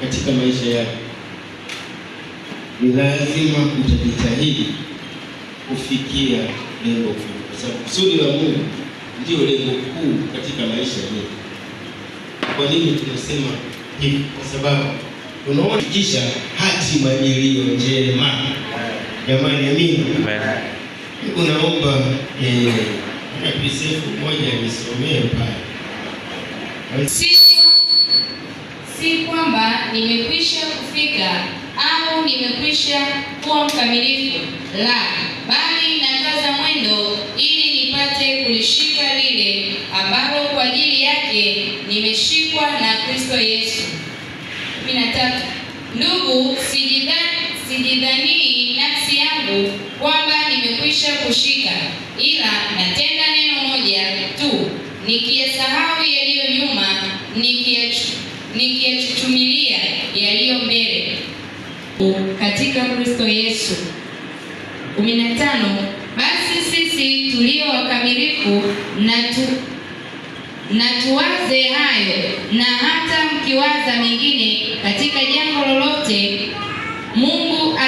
katika maisha yako, ni lazima utajitahidi kufikia lengo kuu, kwa sababu kusudi la Mungu ndio lengo kuu katika maisha yetu. Kwa nini tunasema hivi? Kwa sababu tunaona kisha hatima iliyo njema. Jamani, amina. Unaomba na Yosefu mmoja nisomee pale. Si kwamba nimekwisha kufika au nimekwisha kuwa mkamilifu, la, bali nakaza mwendo ili nipate kulishika lile ambalo kwa ajili yake nimeshikwa na Kristo Yesu. 13. Ndugu, sijidhanii nafsi yangu kwamba nimekwisha kushika, ila natenda neno moja tu, nikiyasahau yaliyo nyuma, nikiyachuchumilia yaliyo mbele katika Kristo Yesu. 15. Basi sisi tulio wakamilifu na tuwaze hayo, na hata mkiwaza mengine katika jambo lolote, Mungu